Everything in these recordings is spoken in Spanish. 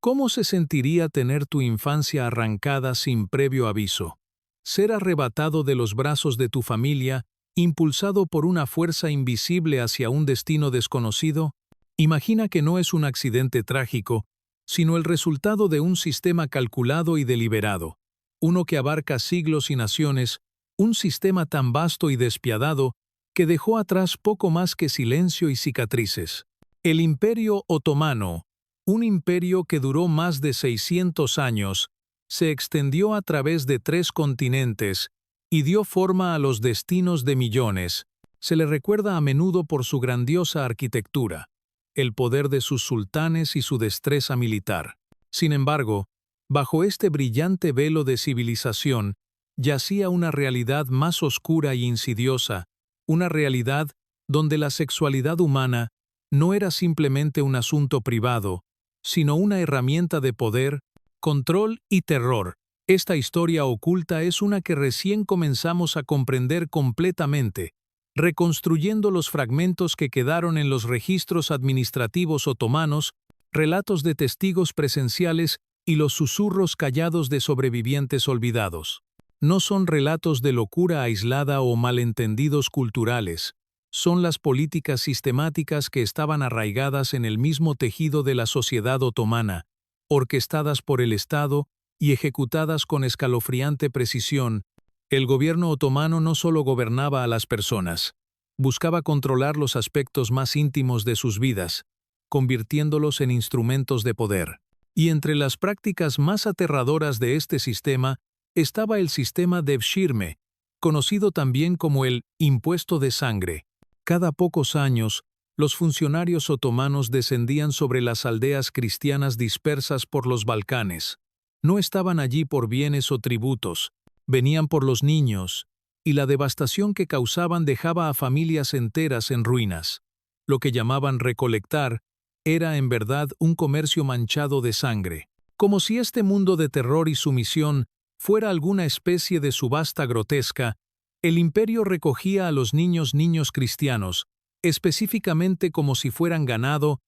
¿Cómo se sentiría tener tu infancia arrancada sin previo aviso? Ser arrebatado de los brazos de tu familia, impulsado por una fuerza invisible hacia un destino desconocido. Imagina que no es un accidente trágico, sino el resultado de un sistema calculado y deliberado, uno que abarca siglos y naciones, un sistema tan vasto y despiadado que dejó atrás poco más que silencio y cicatrices. El Imperio Otomano, un imperio que duró más de 600 años, se extendió a través de 3 continentes y dio forma a los destinos de millones. Se le recuerda a menudo por su grandiosa arquitectura, el poder de sus sultanes y su destreza militar. Sin embargo, bajo este brillante velo de civilización, yacía una realidad más oscura y insidiosa, una realidad donde la sexualidad humana no era simplemente un asunto privado, sino una herramienta de poder, control y terror. Esta historia oculta es una que recién comenzamos a comprender completamente, reconstruyendo los fragmentos que quedaron en los registros administrativos otomanos, relatos de testigos presenciales y los susurros callados de sobrevivientes olvidados. No son relatos de locura aislada o malentendidos culturales, son las políticas sistemáticas que estaban arraigadas en el mismo tejido de la sociedad otomana, orquestadas por el Estado y ejecutadas con escalofriante precisión. El gobierno otomano no solo gobernaba a las personas, buscaba controlar los aspectos más íntimos de sus vidas, convirtiéndolos en instrumentos de poder. Y entre las prácticas más aterradoras de este sistema estaba el sistema Devshirme, conocido también como el impuesto de sangre. Cada pocos años, los funcionarios otomanos descendían sobre las aldeas cristianas dispersas por los Balcanes. No estaban allí por bienes o tributos, venían por los niños, y la devastación que causaban dejaba a familias enteras en ruinas. Lo que llamaban recolectar era en verdad un comercio manchado de sangre, como si este mundo de terror y sumisión fuera alguna especie de subasta grotesca. El imperio recogía a los niños cristianos, específicamente como si fueran ganado,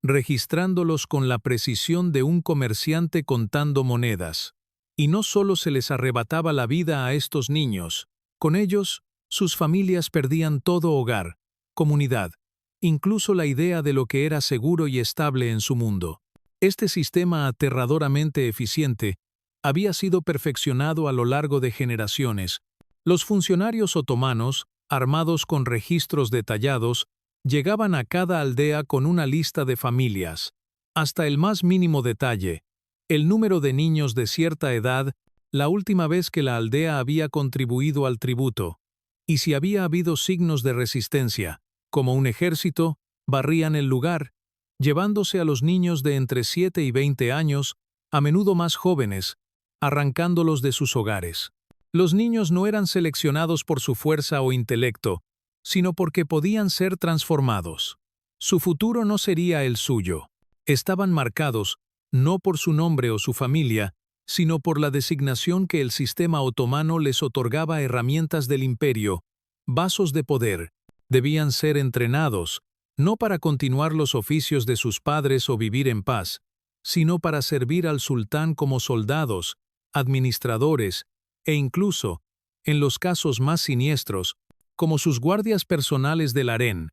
registrándolos con la precisión de un comerciante contando monedas. Y no solo se les arrebataba la vida a estos niños, con ellos, sus familias perdían todo hogar, comunidad, incluso la idea de lo que era seguro y estable en su mundo. Este sistema aterradoramente eficiente había sido perfeccionado a lo largo de generaciones. Los funcionarios otomanos, armados con registros detallados, llegaban a cada aldea con una lista de familias, hasta el más mínimo detalle, el número de niños de cierta edad, la última vez que la aldea había contribuido al tributo, y si había habido signos de resistencia, como un ejército, barrían el lugar, llevándose a los niños de entre 7 y 20 años, a menudo más jóvenes, arrancándolos de sus hogares. Los niños no eran seleccionados por su fuerza o intelecto, sino porque podían ser transformados. Su futuro no sería el suyo. Estaban marcados, no por su nombre o su familia, sino por la designación que el sistema otomano les otorgaba. Herramientas del imperio, vasos de poder, debían ser entrenados, no para continuar los oficios de sus padres o vivir en paz, sino para servir al sultán como soldados, administradores, e incluso, en los casos más siniestros, como sus guardias personales del harén,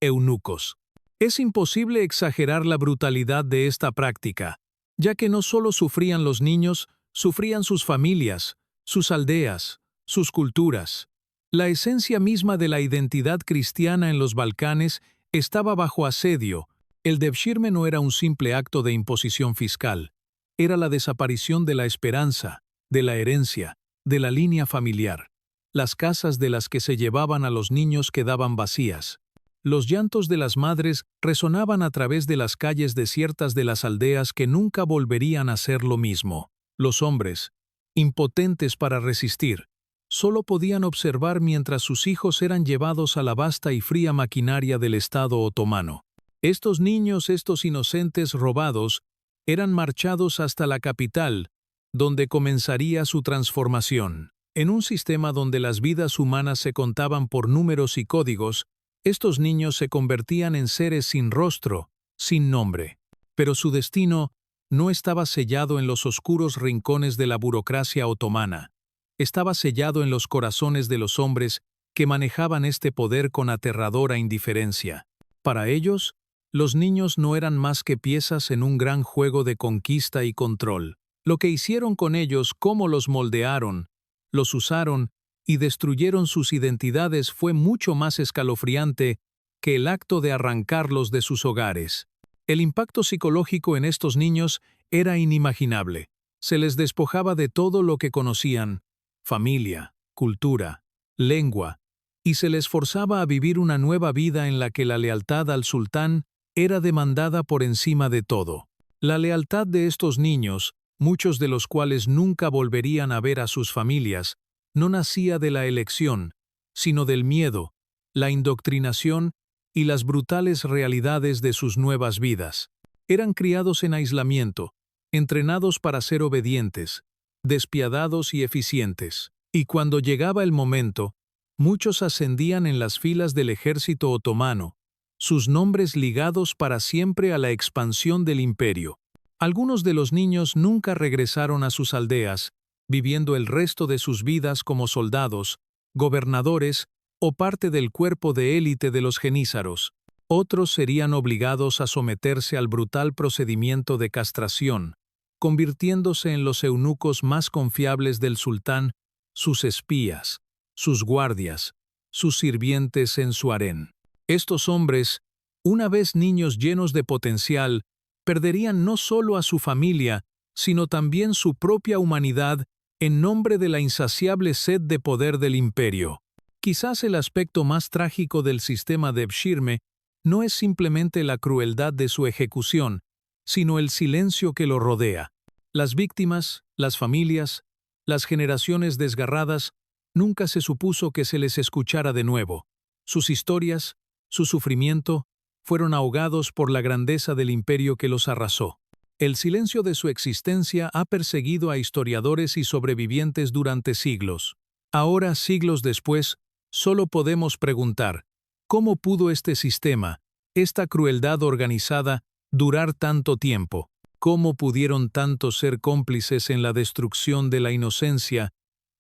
eunucos. Es imposible exagerar la brutalidad de esta práctica, ya que no solo sufrían los niños, sufrían sus familias, sus aldeas, sus culturas. La esencia misma de la identidad cristiana en los Balcanes estaba bajo asedio. El devshirme no era un simple acto de imposición fiscal, era la desaparición de la esperanza, de la herencia, de la línea familiar. Las casas de las que se llevaban a los niños quedaban vacías. Los llantos de las madres resonaban a través de las calles desiertas de las aldeas que nunca volverían a ser lo mismo. Los hombres, impotentes para resistir, solo podían observar mientras sus hijos eran llevados a la vasta y fría maquinaria del Estado otomano. Estos niños, estos inocentes robados, eran marchados hasta la capital, donde comenzaría su transformación. En un sistema donde las vidas humanas se contaban por números y códigos, estos niños se convertían en seres sin rostro, sin nombre. Pero su destino no estaba sellado en los oscuros rincones de la burocracia otomana. Estaba sellado en los corazones de los hombres que manejaban este poder con aterradora indiferencia. Para ellos, los niños no eran más que piezas en un gran juego de conquista y control. Lo que hicieron con ellos, cómo los moldearon, los usaron y destruyeron sus identidades fue mucho más escalofriante que el acto de arrancarlos de sus hogares. El impacto psicológico en estos niños era inimaginable. Se les despojaba de todo lo que conocían, familia, cultura, lengua, y se les forzaba a vivir una nueva vida en la que la lealtad al sultán era demandada por encima de todo. La lealtad de estos niños, muchos de los cuales nunca volverían a ver a sus familias, no nacía de la elección, sino del miedo, la indoctrinación y las brutales realidades de sus nuevas vidas. Eran criados en aislamiento, entrenados para ser obedientes, despiadados y eficientes. Y cuando llegaba el momento, muchos ascendían en las filas del ejército otomano, sus nombres ligados para siempre a la expansión del imperio. Algunos de los niños nunca regresaron a sus aldeas, viviendo el resto de sus vidas como soldados, gobernadores o parte del cuerpo de élite de los genízaros. Otros serían obligados a someterse al brutal procedimiento de castración, convirtiéndose en los eunucos más confiables del sultán, sus espías, sus guardias, sus sirvientes en su harén. Estos hombres, una vez niños llenos de potencial, perderían no solo a su familia, sino también su propia humanidad en nombre de la insaciable sed de poder del imperio. Quizás el aspecto más trágico del sistema de Eshirme no es simplemente la crueldad de su ejecución, sino el silencio que lo rodea. Las víctimas, las familias, las generaciones desgarradas, nunca se supuso que se les escuchara de nuevo. Sus historias, su sufrimiento, fueron ahogados por la grandeza del imperio que los arrasó. El silencio de su existencia ha perseguido a historiadores y sobrevivientes durante siglos. Ahora, siglos después, solo podemos preguntar, ¿cómo pudo este sistema, esta crueldad organizada, durar tanto tiempo? ¿Cómo pudieron tantos ser cómplices en la destrucción de la inocencia?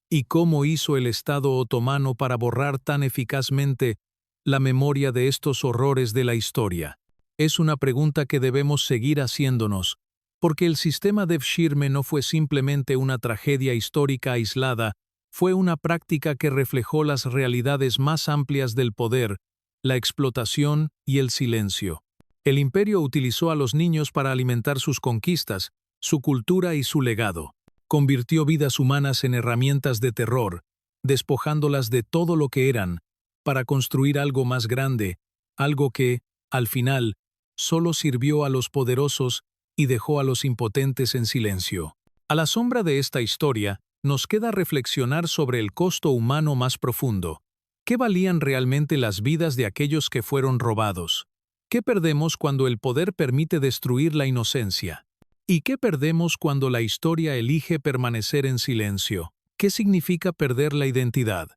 ¿Y cómo hizo el Estado otomano para borrar tan eficazmente la memoria de estos horrores de la historia? Es una pregunta que debemos seguir haciéndonos, porque el sistema de Eshirme no fue simplemente una tragedia histórica aislada, fue una práctica que reflejó las realidades más amplias del poder, la explotación y el silencio. El imperio utilizó a los niños para alimentar sus conquistas, su cultura y su legado. Convirtió vidas humanas en herramientas de terror, despojándolas de todo lo que eran, para construir algo más grande, algo que, al final, solo sirvió a los poderosos y dejó a los impotentes en silencio. A la sombra de esta historia, nos queda reflexionar sobre el costo humano más profundo. ¿Qué valían realmente las vidas de aquellos que fueron robados? ¿Qué perdemos cuando el poder permite destruir la inocencia? ¿Y qué perdemos cuando la historia elige permanecer en silencio? ¿Qué significa perder la identidad?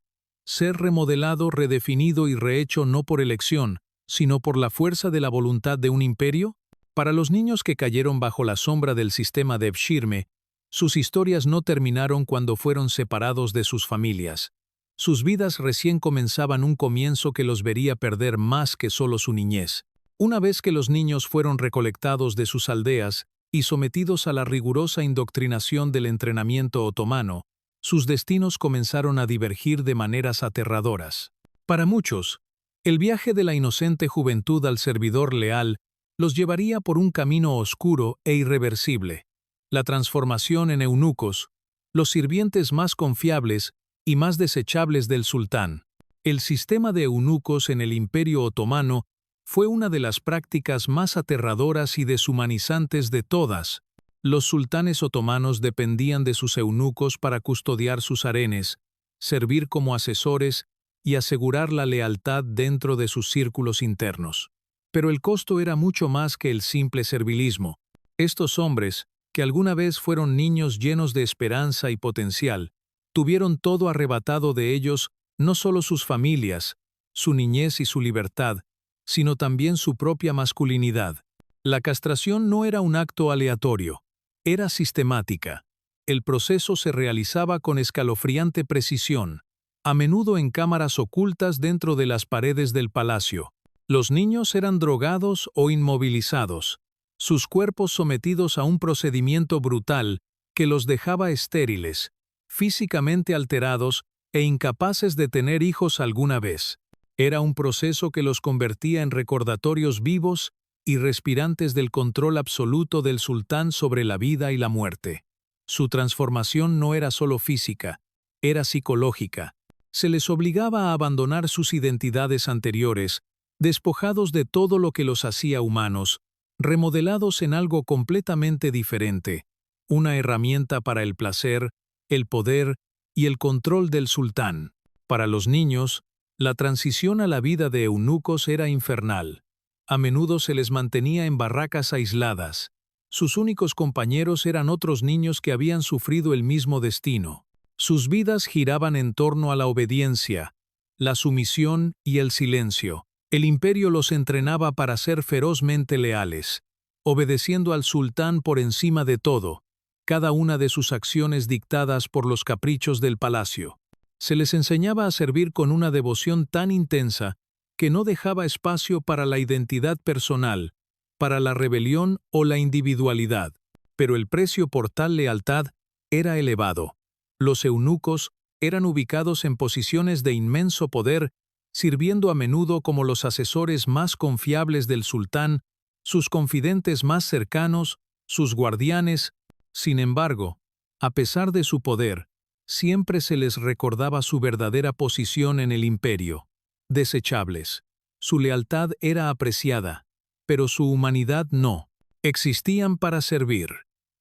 Ser remodelado, redefinido y rehecho no por elección, sino por la fuerza de la voluntad de un imperio? Para los niños que cayeron bajo la sombra del sistema de Eshirme, sus historias no terminaron cuando fueron separados de sus familias. Sus vidas recién comenzaban un comienzo que los vería perder más que solo su niñez. Una vez que los niños fueron recolectados de sus aldeas y sometidos a la rigurosa indoctrinación del entrenamiento otomano, sus destinos comenzaron a divergir de maneras aterradoras. Para muchos, el viaje de la inocente juventud al servidor leal los llevaría por un camino oscuro e irreversible. La transformación en eunucos, los sirvientes más confiables y más desechables del sultán. El sistema de eunucos en el Imperio Otomano fue una de las prácticas más aterradoras y deshumanizantes de todas. Los sultanes otomanos dependían de sus eunucos para custodiar sus harenes, servir como asesores y asegurar la lealtad dentro de sus círculos internos. Pero el costo era mucho más que el simple servilismo. Estos hombres, que alguna vez fueron niños llenos de esperanza y potencial, tuvieron todo arrebatado de ellos, no solo sus familias, su niñez y su libertad, sino también su propia masculinidad. La castración no era un acto aleatorio. Era sistemática. El proceso se realizaba con escalofriante precisión, a menudo en cámaras ocultas dentro de las paredes del palacio. Los niños eran drogados o inmovilizados, sus cuerpos sometidos a un procedimiento brutal que los dejaba estériles, físicamente alterados e incapaces de tener hijos alguna vez. Era un proceso que los convertía en recordatorios vivos y respirantes del control absoluto del sultán sobre la vida y la muerte. Su transformación no era solo física, era psicológica. Se les obligaba a abandonar sus identidades anteriores, despojados de todo lo que los hacía humanos, remodelados en algo completamente diferente, una herramienta para el placer, el poder y el control del sultán. Para los niños, la transición a la vida de eunucos era infernal. A menudo se les mantenía en barracas aisladas. Sus únicos compañeros eran otros niños que habían sufrido el mismo destino. Sus vidas giraban en torno a la obediencia, la sumisión y el silencio. El imperio los entrenaba para ser ferozmente leales, obedeciendo al sultán por encima de todo, cada una de sus acciones dictadas por los caprichos del palacio. Se les enseñaba a servir con una devoción tan intensa que no dejaba espacio para la identidad personal, para la rebelión o la individualidad. Pero el precio por tal lealtad era elevado. Los eunucos eran ubicados en posiciones de inmenso poder, sirviendo a menudo como los asesores más confiables del sultán, sus confidentes más cercanos, sus guardianes. Sin embargo, a pesar de su poder, siempre se les recordaba su verdadera posición en el imperio. Desechables. Su lealtad era apreciada, pero su humanidad no. Existían para servir.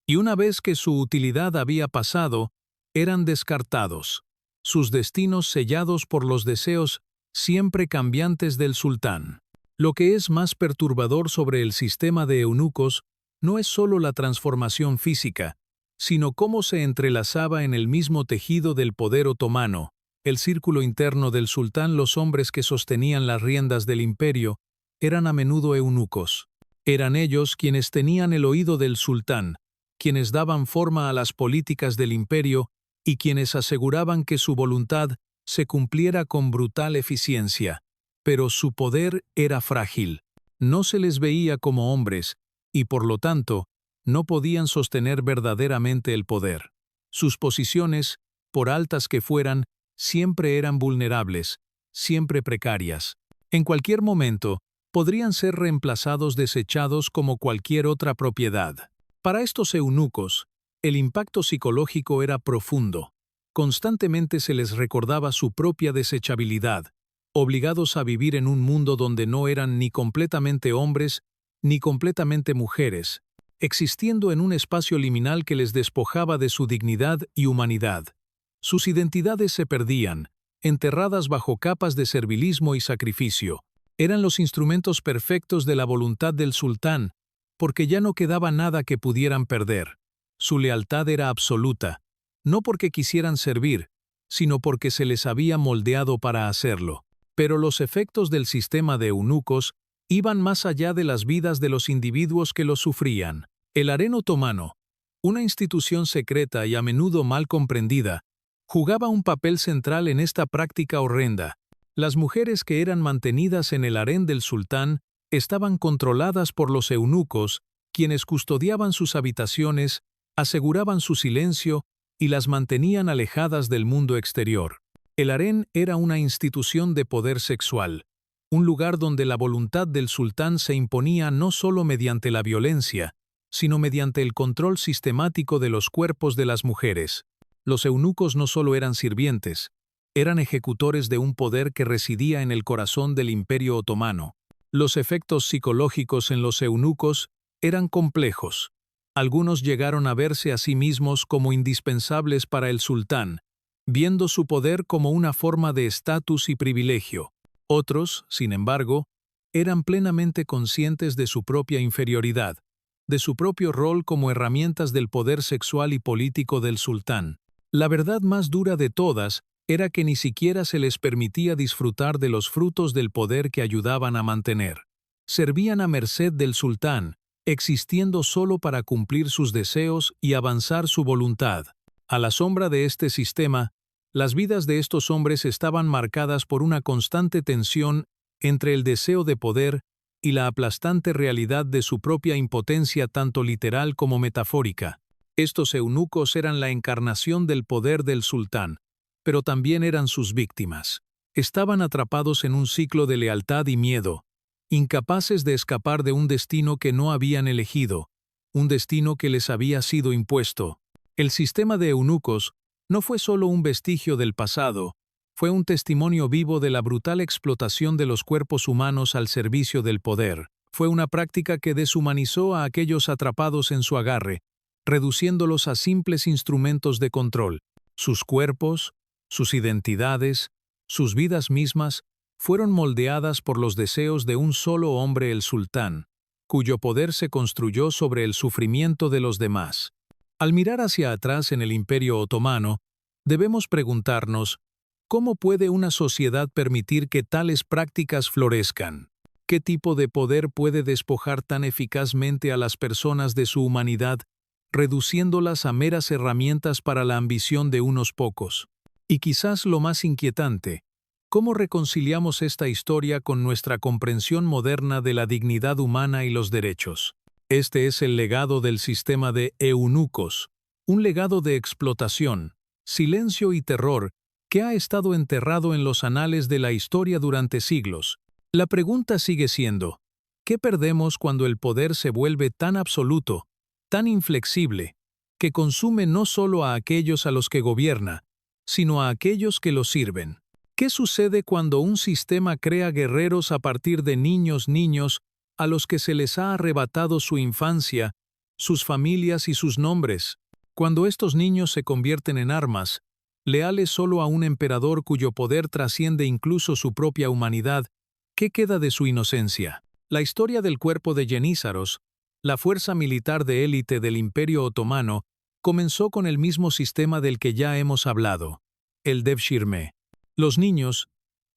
Y una vez que su utilidad había pasado, eran descartados, sus destinos sellados por los deseos siempre cambiantes del sultán. Lo que es más perturbador sobre el sistema de eunucos no es solo la transformación física, sino cómo se entrelazaba en el mismo tejido del poder otomano, el círculo interno del sultán. Los hombres que sostenían las riendas del imperio eran a menudo eunucos. Eran ellos quienes tenían el oído del sultán, quienes daban forma a las políticas del imperio y quienes aseguraban que su voluntad se cumpliera con brutal eficiencia. Pero su poder era frágil. No se les veía como hombres, y por lo tanto, no podían sostener verdaderamente el poder. Sus posiciones, por altas que fueran, siempre eran vulnerables, siempre precarias. En cualquier momento, podrían ser reemplazados, desechados como cualquier otra propiedad. Para estos eunucos, el impacto psicológico era profundo. Constantemente se les recordaba su propia desechabilidad, obligados a vivir en un mundo donde no eran ni completamente hombres ni completamente mujeres, existiendo en un espacio liminal que les despojaba de su dignidad y humanidad. Sus identidades se perdían, enterradas bajo capas de servilismo y sacrificio. Eran los instrumentos perfectos de la voluntad del sultán, porque ya no quedaba nada que pudieran perder. Su lealtad era absoluta, no porque quisieran servir, sino porque se les había moldeado para hacerlo. Pero los efectos del sistema de eunucos iban más allá de las vidas de los individuos que los sufrían. El harén otomano, una institución secreta y a menudo mal comprendida, jugaba un papel central en esta práctica horrenda. Las mujeres que eran mantenidas en el harén del sultán estaban controladas por los eunucos, quienes custodiaban sus habitaciones, aseguraban su silencio y las mantenían alejadas del mundo exterior. El harén era una institución de poder sexual, un lugar donde la voluntad del sultán se imponía no solo mediante la violencia, sino mediante el control sistemático de los cuerpos de las mujeres. Los eunucos no solo eran sirvientes, eran ejecutores de un poder que residía en el corazón del Imperio Otomano. Los efectos psicológicos en los eunucos eran complejos. Algunos llegaron a verse a sí mismos como indispensables para el sultán, viendo su poder como una forma de estatus y privilegio. Otros, sin embargo, eran plenamente conscientes de su propia inferioridad, de su propio rol como herramientas del poder sexual y político del sultán. La verdad más dura de todas era que ni siquiera se les permitía disfrutar de los frutos del poder que ayudaban a mantener. Servían a merced del sultán, existiendo solo para cumplir sus deseos y avanzar su voluntad. A la sombra de este sistema, las vidas de estos hombres estaban marcadas por una constante tensión entre el deseo de poder y la aplastante realidad de su propia impotencia tanto literal como metafórica. Estos eunucos eran la encarnación del poder del sultán, pero también eran sus víctimas. Estaban atrapados en un ciclo de lealtad y miedo, incapaces de escapar de un destino que no habían elegido, un destino que les había sido impuesto. El sistema de eunucos no fue solo un vestigio del pasado, fue un testimonio vivo de la brutal explotación de los cuerpos humanos al servicio del poder. Fue una práctica que deshumanizó a aquellos atrapados en su agarre, reduciéndolos a simples instrumentos de control. Sus cuerpos, sus identidades, sus vidas mismas fueron moldeadas por los deseos de un solo hombre, el sultán, cuyo poder se construyó sobre el sufrimiento de los demás. Al mirar hacia atrás en el Imperio Otomano, debemos preguntarnos, ¿cómo puede una sociedad permitir que tales prácticas florezcan? ¿Qué tipo de poder puede despojar tan eficazmente a las personas de su humanidad, reduciéndolas a meras herramientas para la ambición de unos pocos? Y quizás lo más inquietante, ¿cómo reconciliamos esta historia con nuestra comprensión moderna de la dignidad humana y los derechos? Este es el legado del sistema de eunucos, un legado de explotación, silencio y terror que ha estado enterrado en los anales de la historia durante siglos. La pregunta sigue siendo, ¿qué perdemos cuando el poder se vuelve tan absoluto, tan inflexible, que consume no solo a aquellos a los que gobierna, sino a aquellos que lo sirven? ¿Qué sucede cuando un sistema crea guerreros a partir de niños a los que se les ha arrebatado su infancia, sus familias y sus nombres? Cuando estos niños se convierten en armas, leales solo a un emperador cuyo poder trasciende incluso su propia humanidad, ¿qué queda de su inocencia? La historia del cuerpo de Yenízaros, la fuerza militar de élite del Imperio Otomano, comenzó con el mismo sistema del que ya hemos hablado, el Devshirme. Los niños,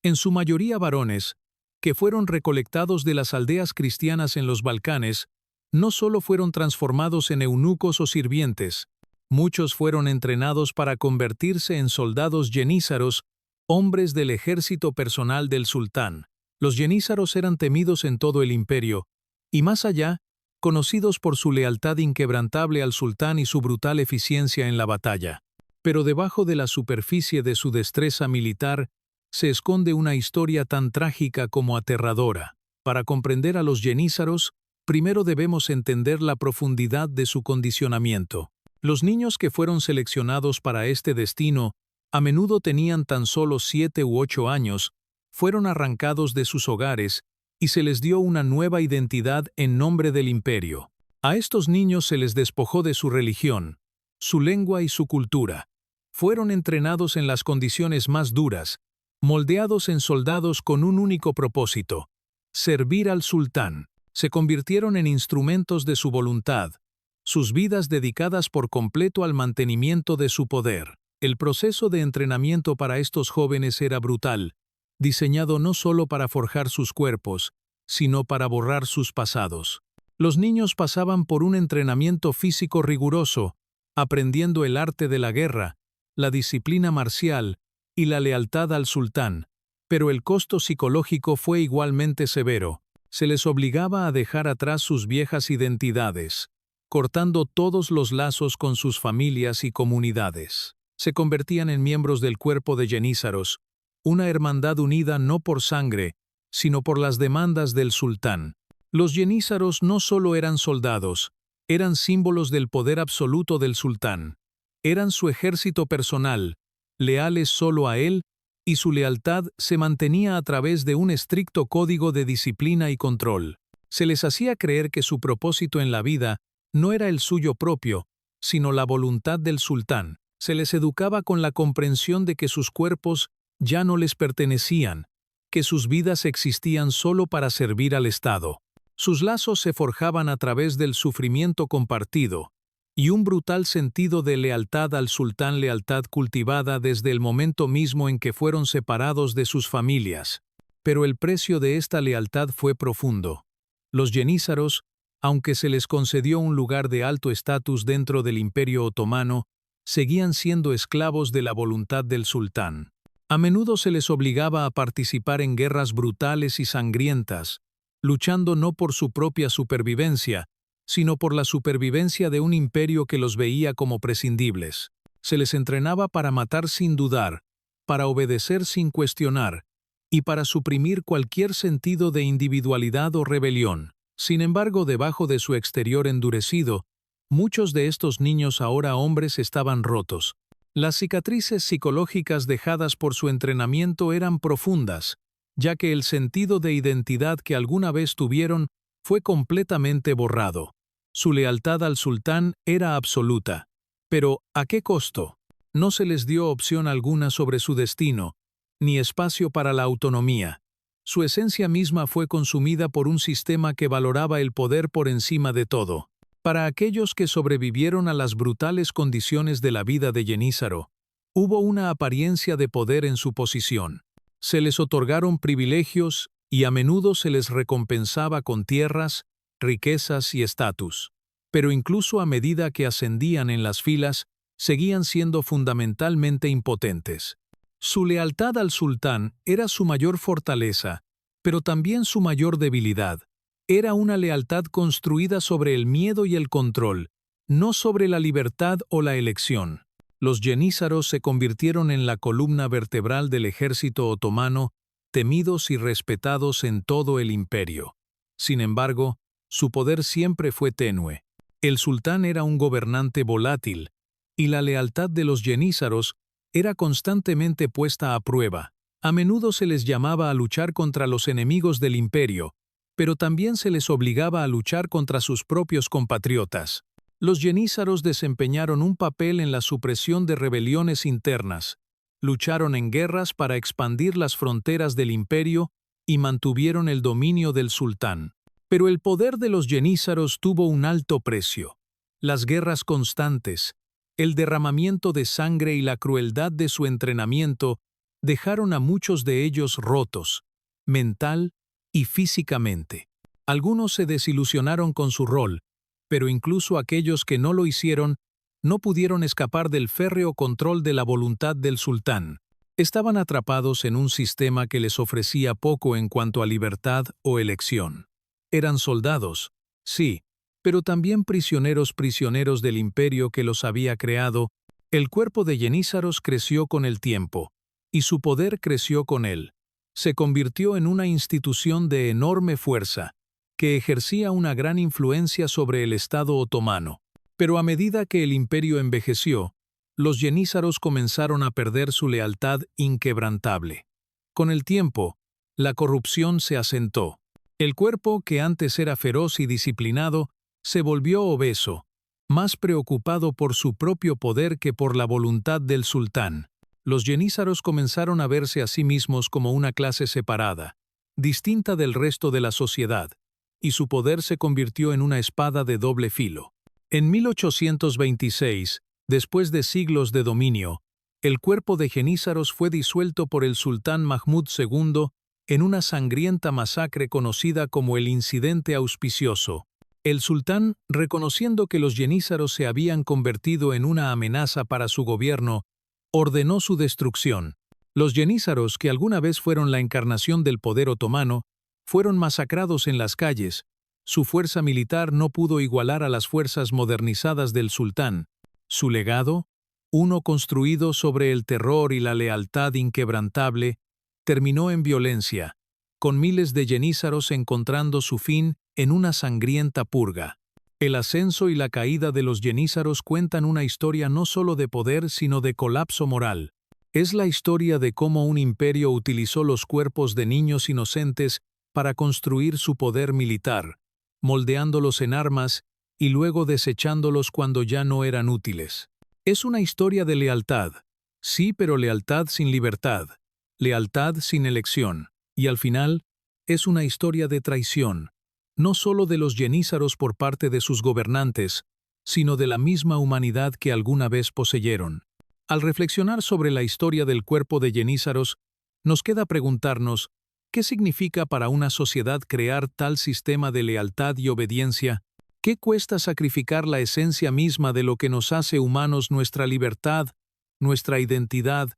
en su mayoría varones, que fueron recolectados de las aldeas cristianas en los Balcanes, no solo fueron transformados en eunucos o sirvientes, muchos fueron entrenados para convertirse en soldados yenízaros, hombres del ejército personal del sultán. Los yenízaros eran temidos en todo el imperio, y más allá, conocidos por su lealtad inquebrantable al sultán y su brutal eficiencia en la batalla. Pero debajo de la superficie de su destreza militar se esconde una historia tan trágica como aterradora. Para comprender a los yenízaros, primero debemos entender la profundidad de su condicionamiento. Los niños que fueron seleccionados para este destino, a menudo tenían tan solo 7 u 8 años, fueron arrancados de sus hogares y se les dio una nueva identidad en nombre del imperio. A estos niños se les despojó de su religión, su lengua y su cultura. Fueron entrenados en las condiciones más duras, moldeados en soldados con un único propósito: servir al sultán. Se convirtieron en instrumentos de su voluntad, sus vidas dedicadas por completo al mantenimiento de su poder. El proceso de entrenamiento para estos jóvenes era brutal, diseñado no solo para forjar sus cuerpos, sino para borrar sus pasados. Los niños pasaban por un entrenamiento físico riguroso, aprendiendo el arte de la guerra, la disciplina marcial y la lealtad al sultán, pero el costo psicológico fue igualmente severo. Se les obligaba a dejar atrás sus viejas identidades, cortando todos los lazos con sus familias y comunidades. Se convertían en miembros del cuerpo de yenízaros, una hermandad unida no por sangre, sino por las demandas del sultán. Los yenízaros no solo eran soldados, eran símbolos del poder absoluto del sultán. Eran su ejército personal, leales solo a él, y su lealtad se mantenía a través de un estricto código de disciplina y control. Se les hacía creer que su propósito en la vida no era el suyo propio, sino la voluntad del sultán. Se les educaba con la comprensión de que sus cuerpos ya no les pertenecían, que sus vidas existían solo para servir al Estado. Sus lazos se forjaban a través del sufrimiento compartido, y un brutal sentido de lealtad al sultán, lealtad cultivada desde el momento mismo en que fueron separados de sus familias. Pero el precio de esta lealtad fue profundo. Los yenízaros Aunque se les concedió un lugar de alto estatus dentro del Imperio Otomano, seguían siendo esclavos de la voluntad del sultán. A menudo se les obligaba a participar en guerras brutales y sangrientas, luchando no por su propia supervivencia, sino por la supervivencia de un imperio que los veía como prescindibles. Se les entrenaba para matar sin dudar, para obedecer sin cuestionar, y para suprimir cualquier sentido de individualidad o rebelión. Sin embargo, debajo de su exterior endurecido, muchos de estos niños ahora hombres estaban rotos. Las cicatrices psicológicas dejadas por su entrenamiento eran profundas, ya que el sentido de identidad que alguna vez tuvieron fue completamente borrado. Su lealtad al sultán era absoluta. Pero, ¿a qué costo? No se les dio opción alguna sobre su destino, ni espacio para la autonomía. Su esencia misma fue consumida por un sistema que valoraba el poder por encima de todo. Para aquellos que sobrevivieron a las brutales condiciones de la vida de Jenízaro, hubo una apariencia de poder en su posición. Se les otorgaron privilegios y a menudo se les recompensaba con tierras, riquezas y estatus. Pero incluso a medida que ascendían en las filas, seguían siendo fundamentalmente impotentes. Su lealtad al sultán era su mayor fortaleza, pero también su mayor debilidad. Era una lealtad construida sobre el miedo y el control, no sobre la libertad o la elección. Los jenízaros se convirtieron en la columna vertebral del ejército otomano, temidos y respetados en todo el imperio. Sin embargo, su poder siempre fue tenue. El sultán era un gobernante volátil, y la lealtad de los jenízaros era constantemente puesta a prueba. A menudo se les llamaba a luchar contra los enemigos del imperio, pero también se les obligaba a luchar contra sus propios compatriotas. Los jenízaros desempeñaron un papel en la supresión de rebeliones internas, lucharon en guerras para expandir las fronteras del imperio y mantuvieron el dominio del sultán. Pero el poder de los jenízaros tuvo un alto precio. Las guerras constantes, el derramamiento de sangre y la crueldad de su entrenamiento dejaron a muchos de ellos rotos, mental y físicamente. Algunos se desilusionaron con su rol, pero incluso aquellos que no lo hicieron no pudieron escapar del férreo control de la voluntad del sultán. Estaban atrapados en un sistema que les ofrecía poco en cuanto a libertad o elección. Eran soldados, sí, pero también prisioneros del imperio que los había creado. El cuerpo de jenízaros creció con el tiempo, y su poder creció con él. Se convirtió en una institución de enorme fuerza, que ejercía una gran influencia sobre el Estado otomano. Pero a medida que el imperio envejeció, los jenízaros comenzaron a perder su lealtad inquebrantable. Con el tiempo, la corrupción se asentó. El cuerpo, que antes era feroz y disciplinado, se volvió obeso, más preocupado por su propio poder que por la voluntad del sultán. Los jenízaros comenzaron a verse a sí mismos como una clase separada, distinta del resto de la sociedad, y su poder se convirtió en una espada de doble filo. En 1826, después de siglos de dominio, el cuerpo de jenízaros fue disuelto por el sultán Mahmud II en una sangrienta masacre conocida como el Incidente Auspicioso. El sultán, reconociendo que los jenízaros se habían convertido en una amenaza para su gobierno, ordenó su destrucción. Los jenízaros, que alguna vez fueron la encarnación del poder otomano, fueron masacrados en las calles. Su fuerza militar no pudo igualar a las fuerzas modernizadas del sultán. Su legado, uno construido sobre el terror y la lealtad inquebrantable, terminó en violencia, con miles de jenízaros encontrando su fin en una sangrienta purga. El ascenso y la caída de los jenízaros cuentan una historia no solo de poder sino de colapso moral. Es la historia de cómo un imperio utilizó los cuerpos de niños inocentes para construir su poder militar, moldeándolos en armas y luego desechándolos cuando ya no eran útiles. Es una historia de lealtad, sí, pero lealtad sin libertad, lealtad sin elección, y al final, es una historia de traición, no solo de los jenízaros por parte de sus gobernantes, sino de la misma humanidad que alguna vez poseyeron. Al reflexionar sobre la historia del cuerpo de jenízaros, nos queda preguntarnos, ¿Qué significa para una sociedad crear tal sistema de lealtad y obediencia? ¿Qué cuesta sacrificar la esencia misma de lo que nos hace humanos, nuestra libertad, nuestra identidad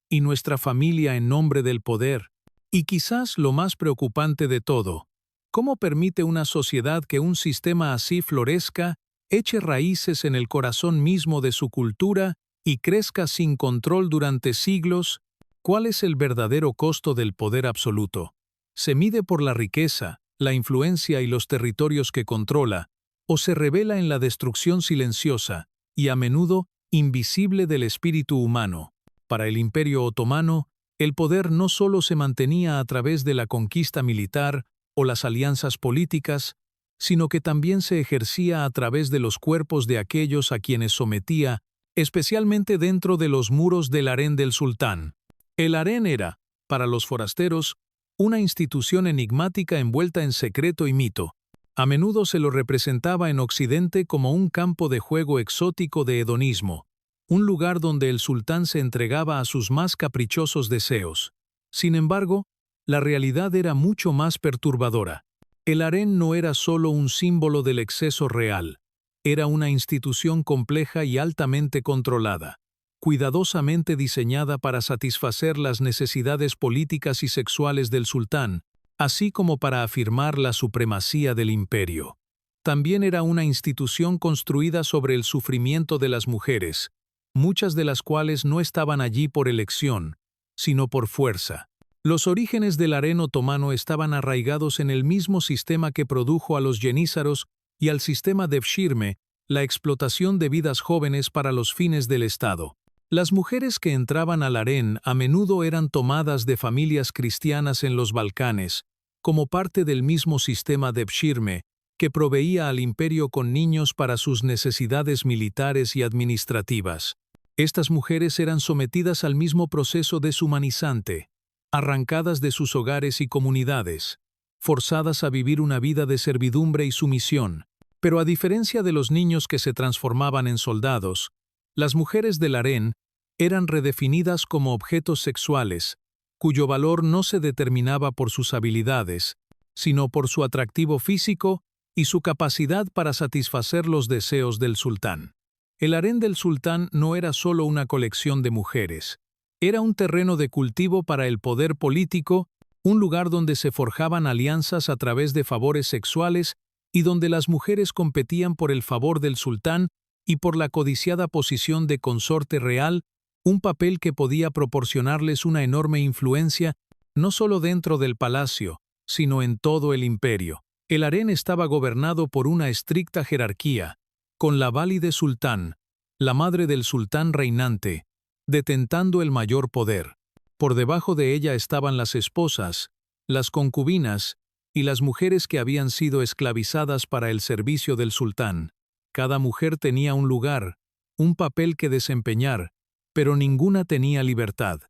y nuestra familia en nombre del poder? Y quizás lo más preocupante de todo, ¿cómo permite una sociedad que un sistema así florezca, eche raíces en el corazón mismo de su cultura y crezca sin control durante siglos? ¿Cuál es el verdadero costo del poder absoluto? ¿Se mide por la riqueza, la influencia y los territorios que controla, o se revela en la destrucción silenciosa y a menudo invisible del espíritu humano? Para el Imperio Otomano, el poder no solo se mantenía a través de la conquista militar o las alianzas políticas, sino que también se ejercía a través de los cuerpos de aquellos a quienes sometía, especialmente dentro de los muros del harén del sultán. El harén era, para los forasteros, una institución enigmática envuelta en secreto y mito. A menudo se lo representaba en Occidente como un campo de juego exótico de hedonismo, un lugar donde el sultán se entregaba a sus más caprichosos deseos. Sin embargo, la realidad era mucho más perturbadora. El harén no era solo un símbolo del exceso real, era una institución compleja y altamente controlada, cuidadosamente diseñada para satisfacer las necesidades políticas y sexuales del sultán, así como para afirmar la supremacía del imperio. También era una institución construida sobre el sufrimiento de las mujeres, muchas de las cuales no estaban allí por elección, sino por fuerza. Los orígenes del harén otomano estaban arraigados en el mismo sistema que produjo a los yenízaros y al sistema devshirme, la explotación de vidas jóvenes para los fines del Estado. Las mujeres que entraban al harén a menudo eran tomadas de familias cristianas en los Balcanes, como parte del mismo sistema devshirme, que proveía al imperio con niños para sus necesidades militares y administrativas. Estas mujeres eran sometidas al mismo proceso deshumanizante, arrancadas de sus hogares y comunidades, forzadas a vivir una vida de servidumbre y sumisión. Pero a diferencia de los niños que se transformaban en soldados, las mujeres del harén eran redefinidas como objetos sexuales, cuyo valor no se determinaba por sus habilidades, sino por su atractivo físico y su capacidad para satisfacer los deseos del sultán. El harén del sultán no era solo una colección de mujeres, era un terreno de cultivo para el poder político, un lugar donde se forjaban alianzas a través de favores sexuales y donde las mujeres competían por el favor del sultán y por la codiciada posición de consorte real, un papel que podía proporcionarles una enorme influencia no solo dentro del palacio, sino en todo el imperio. El harén estaba gobernado por una estricta jerarquía, con la válide sultán, la madre del sultán reinante, detentando el mayor poder. Por debajo de ella estaban las esposas, las concubinas y las mujeres que habían sido esclavizadas para el servicio del sultán. Cada mujer tenía un lugar, un papel que desempeñar, pero ninguna tenía libertad.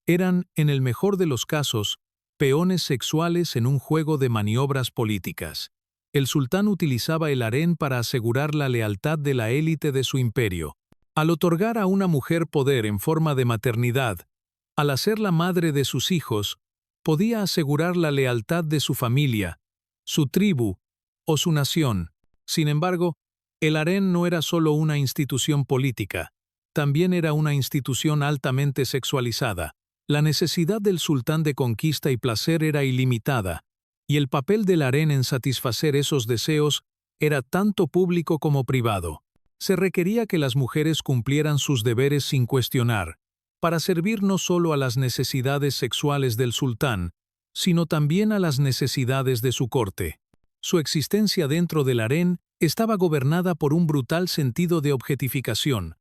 Eran, en el mejor de los casos, peones sexuales en un juego de maniobras políticas. El sultán utilizaba el harén para asegurar la lealtad de la élite de su imperio. Al otorgar a una mujer poder en forma de maternidad, al hacer la madre de sus hijos, podía asegurar la lealtad de su familia, su tribu o su nación. Sin embargo, el harén no era solo una institución política, también era una institución altamente sexualizada. La necesidad del sultán de conquista y placer era ilimitada, y el papel del harén en satisfacer esos deseos era tanto público como privado. Se requería que las mujeres cumplieran sus deberes sin cuestionar, para servir no solo a las necesidades sexuales del sultán, sino también a las necesidades de su corte. Su existencia dentro del harén estaba gobernada por un brutal sentido de objetificación,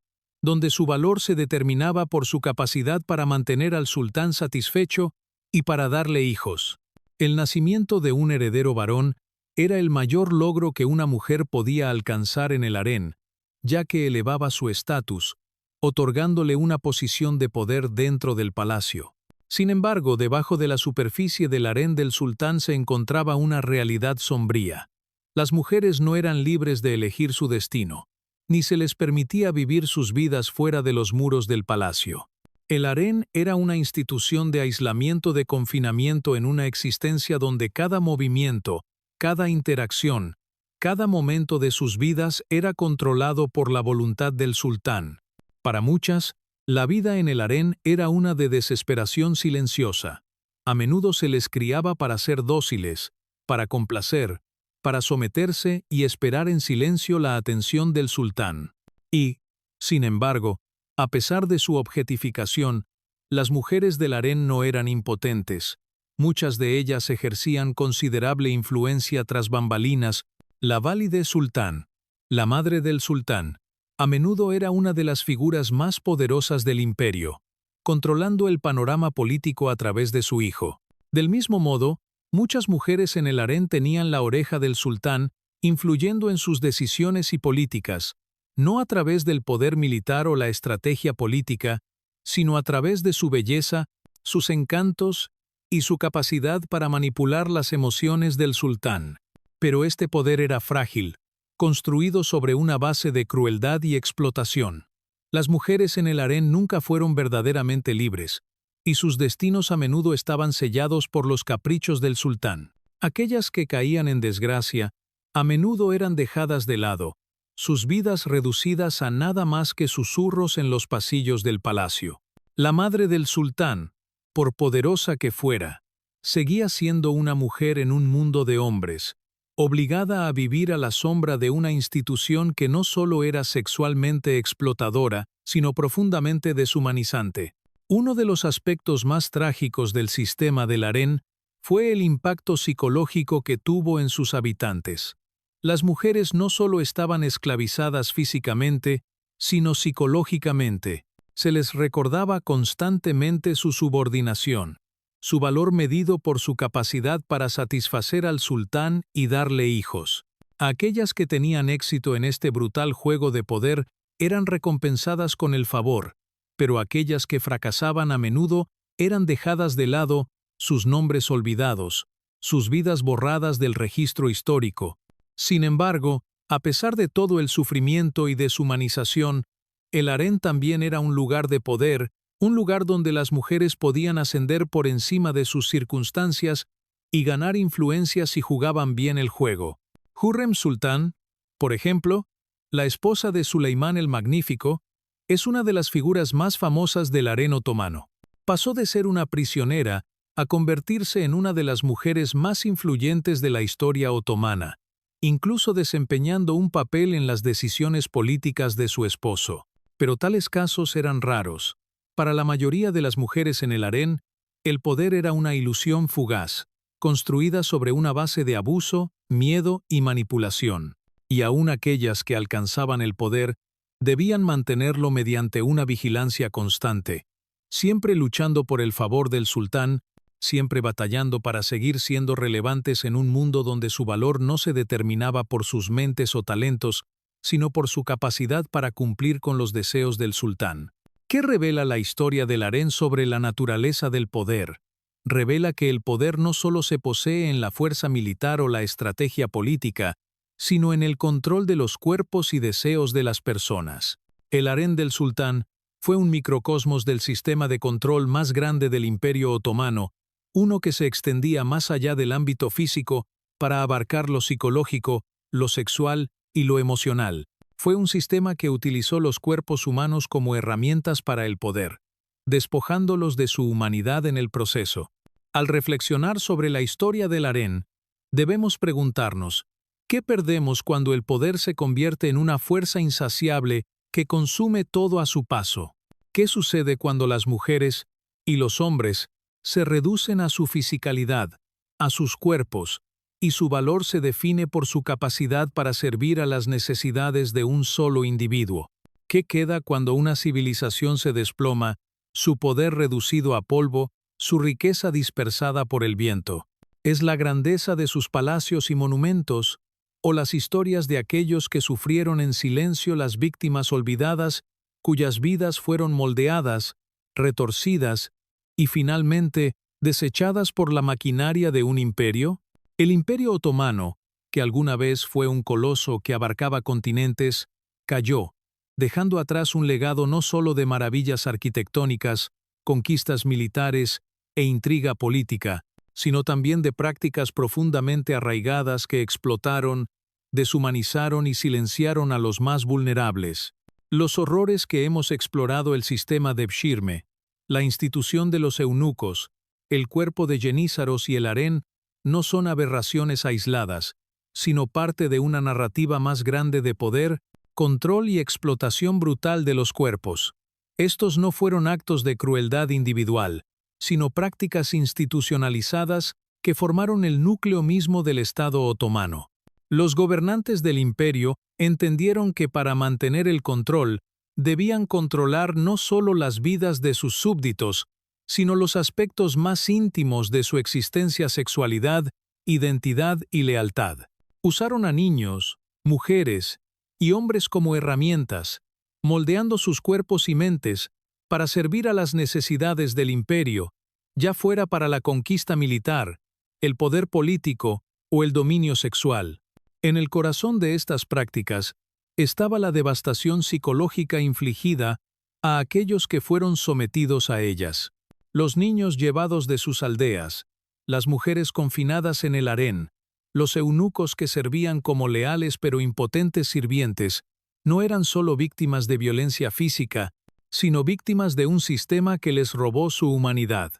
donde su valor se determinaba por su capacidad para mantener al sultán satisfecho y para darle hijos. El nacimiento de un heredero varón era el mayor logro que una mujer podía alcanzar en el harén, ya que elevaba su estatus, otorgándole una posición de poder dentro del palacio. Sin embargo, debajo de la superficie del harén del sultán se encontraba una realidad sombría. Las mujeres no eran libres de elegir su destino, ni se les permitía vivir sus vidas fuera de los muros del palacio. El harén era una institución de aislamiento de confinamiento en una existencia donde cada movimiento, cada interacción, cada momento de sus vidas era controlado por la voluntad del sultán. Para muchas, la vida en el harén era una de desesperación silenciosa. A menudo se les criaba para ser dóciles, para complacer, para someterse y esperar en silencio la atención del sultán. Y, sin embargo, a pesar de su objetificación, las mujeres del harén no eran impotentes. Muchas de ellas ejercían considerable influencia tras bambalinas. La Válide Sultán, la madre del sultán, a menudo era una de las figuras más poderosas del imperio, controlando el panorama político a través de su hijo. Del mismo modo, muchas mujeres en el harén tenían la oreja del sultán, influyendo en sus decisiones y políticas, no a través del poder militar o la estrategia política, sino a través de su belleza, sus encantos y su capacidad para manipular las emociones del sultán. Pero este poder era frágil, construido sobre una base de crueldad y explotación. Las mujeres en el harén nunca fueron verdaderamente libres, y sus destinos a menudo estaban sellados por los caprichos del sultán. Aquellas que caían en desgracia, a menudo eran dejadas de lado, sus vidas reducidas a nada más que susurros en los pasillos del palacio. La madre del sultán, por poderosa que fuera, seguía siendo una mujer en un mundo de hombres, obligada a vivir a la sombra de una institución que no solo era sexualmente explotadora, sino profundamente deshumanizante. Uno de los aspectos más trágicos del sistema del harén fue el impacto psicológico que tuvo en sus habitantes. Las mujeres no solo estaban esclavizadas físicamente, sino psicológicamente. Se les recordaba constantemente su subordinación, su valor medido por su capacidad para satisfacer al sultán y darle hijos. Aquellas que tenían éxito en este brutal juego de poder eran recompensadas con el favor, pero aquellas que fracasaban a menudo eran dejadas de lado, sus nombres olvidados, sus vidas borradas del registro histórico. Sin embargo, a pesar de todo el sufrimiento y deshumanización, el harén también era un lugar de poder, un lugar donde las mujeres podían ascender por encima de sus circunstancias y ganar influencia si jugaban bien el juego. Hürrem Sultán, por ejemplo, la esposa de Suleimán el Magnífico, es una de las figuras más famosas del harén otomano. Pasó de ser una prisionera a convertirse en una de las mujeres más influyentes de la historia otomana, incluso desempeñando un papel en las decisiones políticas de su esposo. Pero tales casos eran raros. Para la mayoría de las mujeres en el harén, el poder era una ilusión fugaz, construida sobre una base de abuso, miedo y manipulación. Y aún aquellas que alcanzaban el poder debían mantenerlo mediante una vigilancia constante, siempre luchando por el favor del sultán, siempre batallando para seguir siendo relevantes en un mundo donde su valor no se determinaba por sus mentes o talentos, sino por su capacidad para cumplir con los deseos del sultán. ¿Qué revela la historia del harén sobre la naturaleza del poder? Revela que el poder no solo se posee en la fuerza militar o la estrategia política, sino en el control de los cuerpos y deseos de las personas. El harén del sultán fue un microcosmos del sistema de control más grande del Imperio Otomano, uno que se extendía más allá del ámbito físico para abarcar lo psicológico, lo sexual y lo emocional. Fue un sistema que utilizó los cuerpos humanos como herramientas para el poder, despojándolos de su humanidad en el proceso. Al reflexionar sobre la historia del harén, debemos preguntarnos, ¿qué perdemos cuando el poder se convierte en una fuerza insaciable que consume todo a su paso? ¿Qué sucede cuando las mujeres y los hombres se reducen a su fisicalidad, a sus cuerpos, y su valor se define por su capacidad para servir a las necesidades de un solo individuo? ¿Qué queda cuando una civilización se desploma, su poder reducido a polvo, su riqueza dispersada por el viento? ¿Es la grandeza de sus palacios y monumentos, o las historias de aquellos que sufrieron en silencio las víctimas olvidadas, cuyas vidas fueron moldeadas, retorcidas y finalmente desechadas por la maquinaria de un imperio? El Imperio Otomano, que alguna vez fue un coloso que abarcaba continentes, cayó, dejando atrás un legado no solo de maravillas arquitectónicas, conquistas militares e intriga política, sino también de prácticas profundamente arraigadas que explotaron, deshumanizaron y silenciaron a los más vulnerables. Los horrores que hemos explorado, el sistema de Pshirme, la institución de los eunucos, el cuerpo de Genízaros y el harén, no son aberraciones aisladas, sino parte de una narrativa más grande de poder, control y explotación brutal de los cuerpos. Estos no fueron actos de crueldad individual, sino prácticas institucionalizadas que formaron el núcleo mismo del Estado otomano. Los gobernantes del imperio entendieron que para mantener el control, debían controlar no solo las vidas de sus súbditos, sino los aspectos más íntimos de su existencia: sexualidad, identidad y lealtad. Usaron a niños, mujeres y hombres como herramientas, moldeando sus cuerpos y mentes para servir a las necesidades del imperio, ya fuera para la conquista militar, el poder político o el dominio sexual. En el corazón de estas prácticas estaba la devastación psicológica infligida a aquellos que fueron sometidos a ellas. Los niños llevados de sus aldeas, las mujeres confinadas en el harén, los eunucos que servían como leales pero impotentes sirvientes, no eran solo víctimas de violencia física, sino víctimas de un sistema que les robó su humanidad.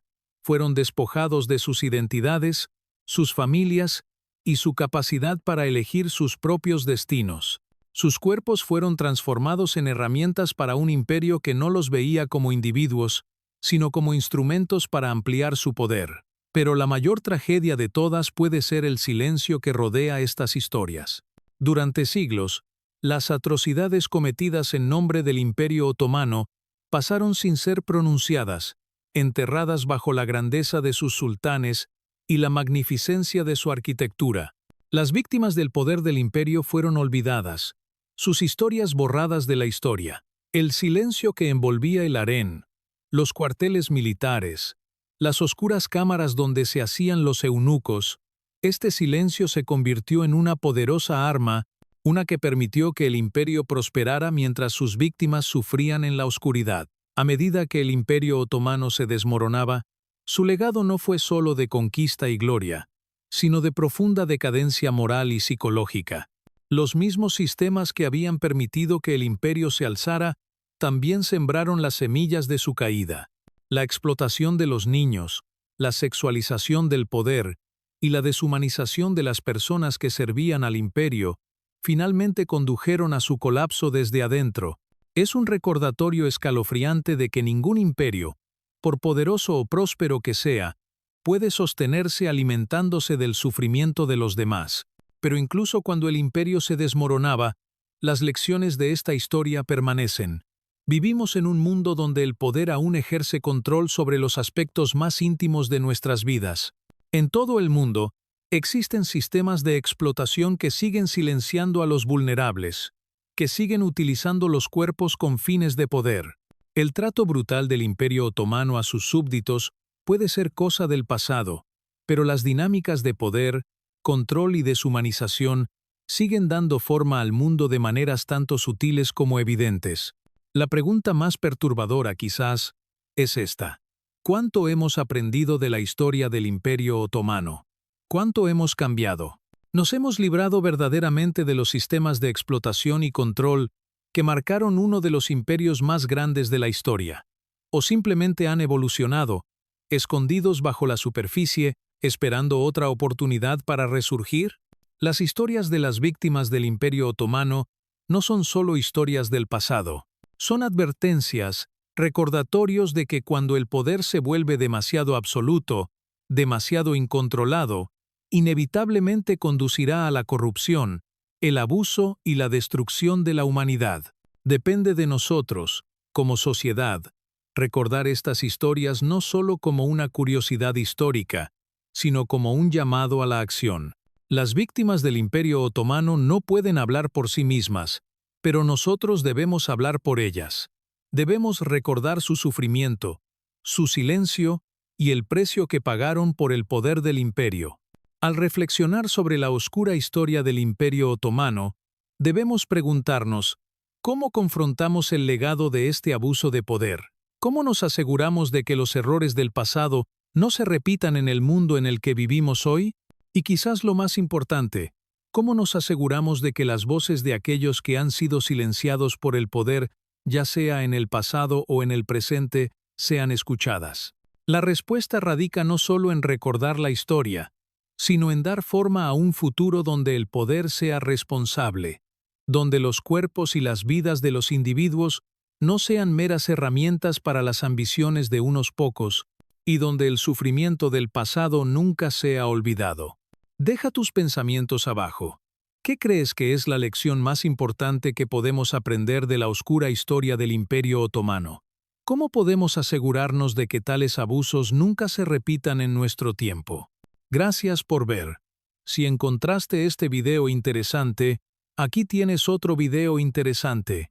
Fueron despojados de sus identidades, sus familias y su capacidad para elegir sus propios destinos. Sus cuerpos fueron transformados en herramientas para un imperio que no los veía como individuos, sino como instrumentos para ampliar su poder. Pero la mayor tragedia de todas puede ser el silencio que rodea estas historias. Durante siglos, las atrocidades cometidas en nombre del Imperio Otomano pasaron sin ser pronunciadas, enterradas bajo la grandeza de sus sultanes y la magnificencia de su arquitectura. Las víctimas del poder del imperio fueron olvidadas, sus historias borradas de la historia. El silencio que envolvía el harén, los cuarteles militares, las oscuras cámaras donde se hacían los eunucos, este silencio se convirtió en una poderosa arma, una que permitió que el imperio prosperara mientras sus víctimas sufrían en la oscuridad. A medida que el imperio otomano se desmoronaba, su legado no fue solo de conquista y gloria, sino de profunda decadencia moral y psicológica. Los mismos sistemas que habían permitido que el imperio se alzara también sembraron las semillas de su caída. La explotación de los niños, la sexualización del poder y la deshumanización de las personas que servían al imperio finalmente condujeron a su colapso desde adentro. Es un recordatorio escalofriante de que ningún imperio, por poderoso o próspero que sea, puede sostenerse alimentándose del sufrimiento de los demás. Pero incluso cuando el imperio se desmoronaba, las lecciones de esta historia permanecen. Vivimos en un mundo donde el poder aún ejerce control sobre los aspectos más íntimos de nuestras vidas. En todo el mundo, existen sistemas de explotación que siguen silenciando a los vulnerables, que siguen utilizando los cuerpos con fines de poder. El trato brutal del Imperio Otomano a sus súbditos puede ser cosa del pasado, pero las dinámicas de poder, control y deshumanización siguen dando forma al mundo de maneras tanto sutiles como evidentes. La pregunta más perturbadora, quizás, es esta: ¿cuánto hemos aprendido de la historia del Imperio Otomano? ¿Cuánto hemos cambiado? ¿Nos hemos librado verdaderamente de los sistemas de explotación y control que marcaron uno de los imperios más grandes de la historia? ¿O simplemente han evolucionado, escondidos bajo la superficie, esperando otra oportunidad para resurgir? Las historias de las víctimas del Imperio Otomano no son solo historias del pasado. Son advertencias, recordatorios de que cuando el poder se vuelve demasiado absoluto, demasiado incontrolado, inevitablemente conducirá a la corrupción, el abuso y la destrucción de la humanidad. Depende de nosotros, como sociedad, recordar estas historias no solo como una curiosidad histórica, sino como un llamado a la acción. Las víctimas del Imperio Otomano no pueden hablar por sí mismas, pero nosotros debemos hablar por ellas. Debemos recordar su sufrimiento, su silencio y el precio que pagaron por el poder del imperio. Al reflexionar sobre la oscura historia del Imperio Otomano, debemos preguntarnos: ¿Cómo confrontamos el legado de este abuso de poder? ¿Cómo nos aseguramos de que los errores del pasado no se repitan en el mundo en el que vivimos hoy? Y quizás lo más importante, ¿cómo nos aseguramos de que las voces de aquellos que han sido silenciados por el poder, ya sea en el pasado o en el presente, sean escuchadas? La respuesta radica no solo en recordar la historia, sino en dar forma a un futuro donde el poder sea responsable, donde los cuerpos y las vidas de los individuos no sean meras herramientas para las ambiciones de unos pocos, y donde el sufrimiento del pasado nunca sea olvidado. Deja tus pensamientos abajo. ¿Qué crees que es la lección más importante que podemos aprender de la oscura historia del Imperio Otomano? ¿Cómo podemos asegurarnos de que tales abusos nunca se repitan en nuestro tiempo? Gracias por ver. Si encontraste este video interesante, aquí tienes otro video interesante.